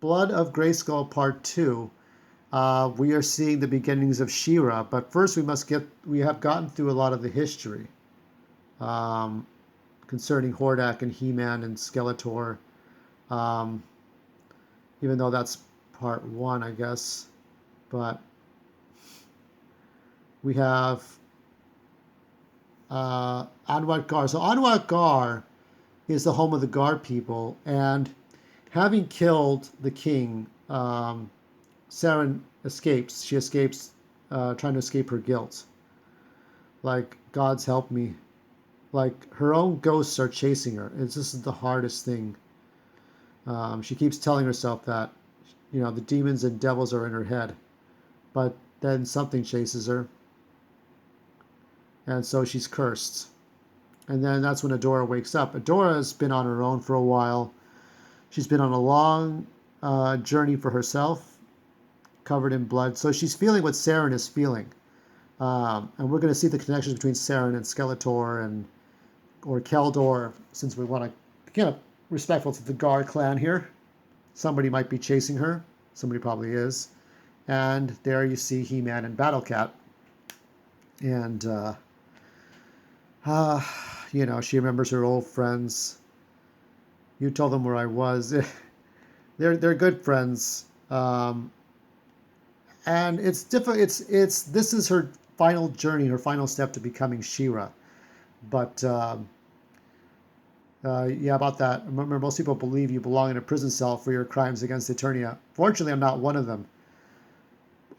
Blood of Grayskull Part 2, we are seeing the beginnings of She-Ra, but first we have gotten through a lot of the history um, concerning Hordak and He-Man and Skeletor, um, even though that's part 1, I guess. But we have Anwat Gar. So Anwat Gar is the home of the Gar people, and having killed the king, Saren escapes. She escapes, trying to escape her guilt. Like, God's help me. Like, her own ghosts are chasing her. This is the hardest thing. She keeps telling herself that, the demons and devils are in her head. But then something chases her. And so she's cursed. And then that's when Adora wakes up. Adora's been on her own for a while. She's been on a long journey for herself, covered in blood. So she's feeling what Saren is feeling. And we're going to see the connections between Saren and Skeletor or Keldor, since we want to be kind of respectful to the Gar clan here. Somebody might be chasing her. Somebody probably is. And there you see He-Man and Battle Cat. And, she remembers her old friends. You told them where I was. They're good friends. And it's difficult. This is her final journey, her final step to becoming She-Ra. But about that. Remember, most people believe you belong in a prison cell for your crimes against Eternia. Fortunately, I'm not one of them.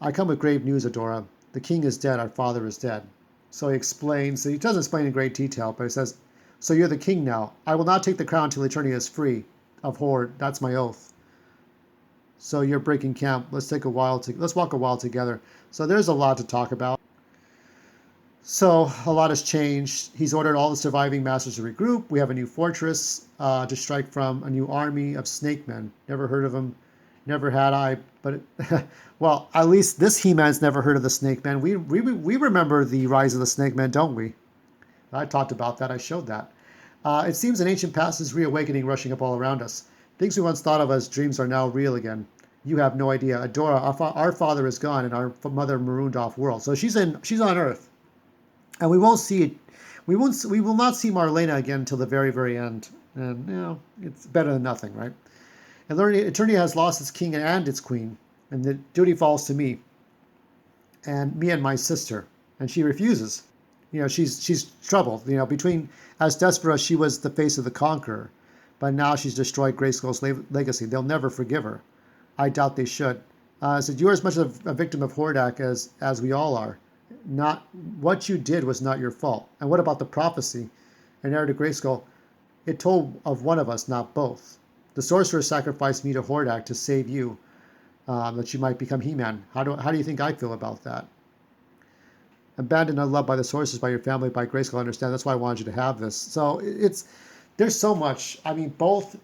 I come with grave news, Adora. The king is dead. Our father is dead. So he explains. So he doesn't explain in great detail, but he says, "So you're the king now. I will not take the crown till Eternia is free of Horde. That's my oath. So you're breaking camp. Let's walk a while together." So there's a lot to talk about. So a lot has changed. He's ordered all the surviving masters to regroup. We have a new fortress to strike from, a new army of snake men. Never heard of them. Never had I. But, well, at least this He-Man's never heard of the snake men. We remember the rise of the snake men, don't we? I talked about that. I showed that. It seems an ancient past is reawakening, rushing up all around us. Things we once thought of as dreams are now real again. You have no idea. Adora, our father is gone and our mother marooned off world. So she's on Earth. And we won't see it. We will not see Marlena again until the very, very end. And it's better than nothing, right? And Eternia has lost its king and its queen, and the duty falls to me, and my sister. And she refuses. She's troubled. Between as Despera, she was the face of the Conqueror, but now she's destroyed Grayskull's legacy. They'll never forgive her. I doubt they should. I said, "You're as much a victim of Hordak as we all are. Not what you did was not your fault. And what about the prophecy? In Heir to Grayskull, it told of one of us, not both. The sorcerer sacrificed me to Hordak to save you, that you might become He-Man. How do you think I feel about that? Abandoned and loved by the sorcerers, by your family, by Grayskull. I understand. That's why I wanted you to have this." So there's so much. I mean, both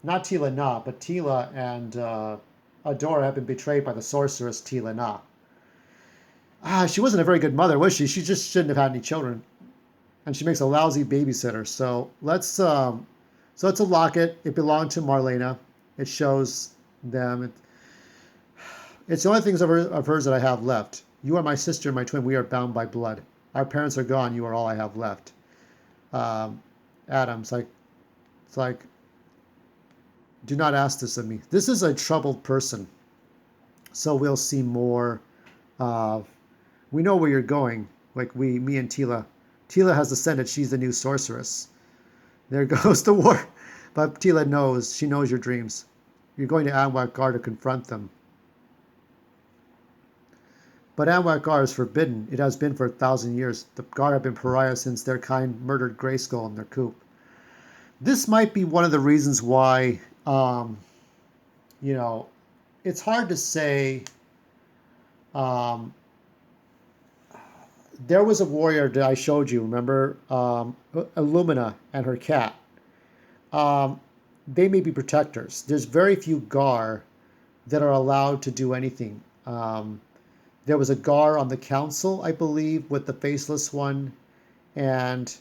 not Tila Na, but Tila and Adora have been betrayed by the sorceress Tila Na. She wasn't a very good mother, was she? She just shouldn't have had any children. And she makes a lousy babysitter. So it's a locket. It belonged to Marlena. It shows them. It's the only things of hers that I have left. You are my sister, my twin. We are bound by blood. Our parents are gone. You are all I have left. Adam's it's like, do not ask this of me. This is a troubled person. So we'll see more. We know where you're going. Like me and Tila. Tila has ascended. She's the new sorceress. There goes the war. But Tila knows. She knows your dreams. You're going to Anwat Gar to confront them. But Anwat Gar is forbidden. It has been for 1,000 years. The Gar have been pariahs since their kind murdered Grayskull in their coop. This might be one of the reasons why, it's hard to say. There was a warrior that I showed you, remember? Illumina and her cat. They may be protectors. There's very few Gar that are allowed to do anything. There was a Gar on the council, I believe, with the faceless one. And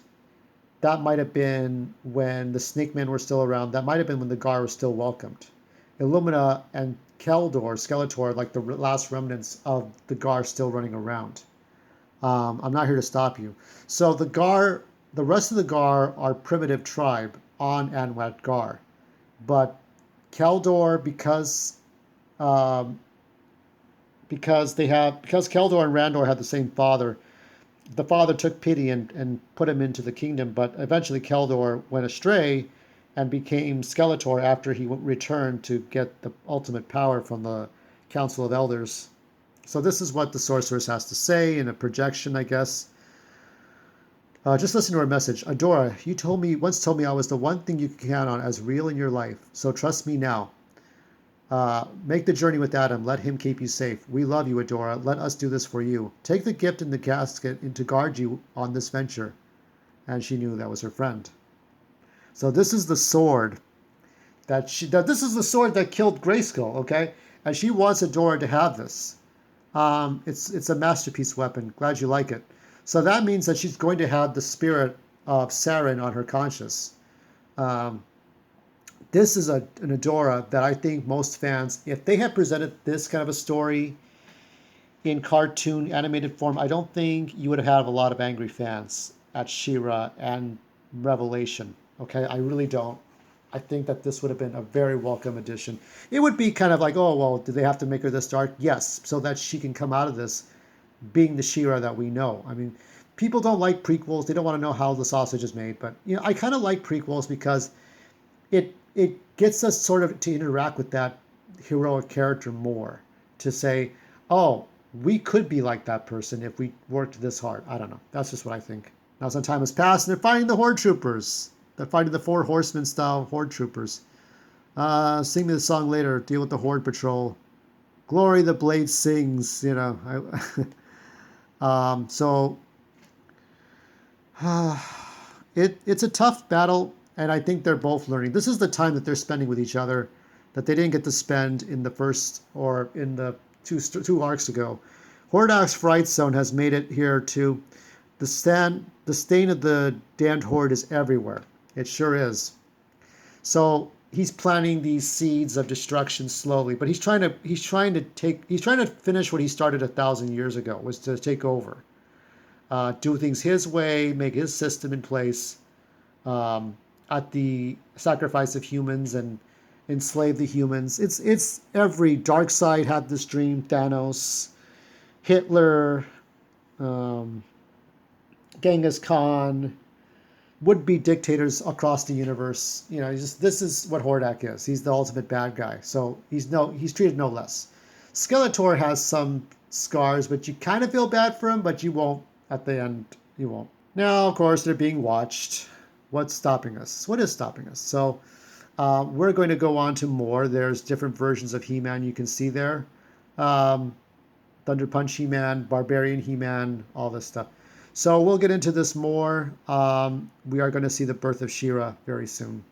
that might have been when the Snake Men were still around. That might have been when the Gar was still welcomed. Illumina and Skeletor, like the last remnants of the Gar still running around. I'm not here to stop you. So the rest of the Gar are primitive tribe on Anwat Gar, but Keldor, um, because Keldor and Randor had the same father, the father took pity and put him into the kingdom. But eventually, Keldor went astray and became Skeletor after he returned to get the ultimate power from the Council of Elders. So this is what the sorceress has to say in a projection, I guess. Just listen to her message. Adora, you once told me I was the one thing you can count on as real in your life. So trust me now. Make the journey with Adam. Let him keep you safe. We love you, Adora. Let us do this for you. Take the gift in the casket to guard you on this venture. And she knew that was her friend. So this is the sword this is the sword that killed Grayskull, okay? And she wants Adora to have this. It's a masterpiece weapon. Glad you like it. So that means that she's going to have the spirit of Saren on her conscience. Um, this is an Adora that I think most fans, if they had presented this kind of a story in cartoon animated form, I don't think you would have a lot of angry fans at She-Ra and Revelation. Okay, I really don't. I think that this would have been a very welcome addition. It would be kind of like, oh, well, do they have to make her this dark? Yes, so that she can come out of this being the She-Ra that we know. I mean, people don't like prequels. They don't want to know how the sausage is made. But, I kind of like prequels because it gets us sort of to interact with that heroic character more. To say, oh, we could be like that person if we worked this hard. I don't know. That's just what I think. Now some time has passed, and they're fighting the Horde Troopers. They're fighting the Four Horsemen style Horde Troopers. Sing me the song later. Deal with the Horde Patrol. Glory the Blade sings. So it's a tough battle, and I think they're both learning. This is the time that they're spending with each other that they didn't get to spend in the first or in the two arcs ago. Hordak's Fright Zone has made it here too. The stain of the damned horde is everywhere. It sure is. So he's planting these seeds of destruction slowly, but he's trying to finish what he started 1,000 years ago, was to take over, do things his way, make his system in place, at the sacrifice of humans and enslave the humans. It's every dark side had this dream. Thanos, Hitler, um, Genghis Khan, would-be dictators across the universe. This is what Hordak is. He's the ultimate bad guy. So he's treated no less. Skeletor has some scars, but you kind of feel bad for him, but you won't at the end. You won't. Now, of course, they're being watched. What's stopping us? What is stopping us? So we're going to go on to more. There's different versions of He-Man you can see there. Thunder Punch He-Man, Barbarian He-Man, all this stuff. So we'll get into this more. We are going to see the birth of She-Ra very soon.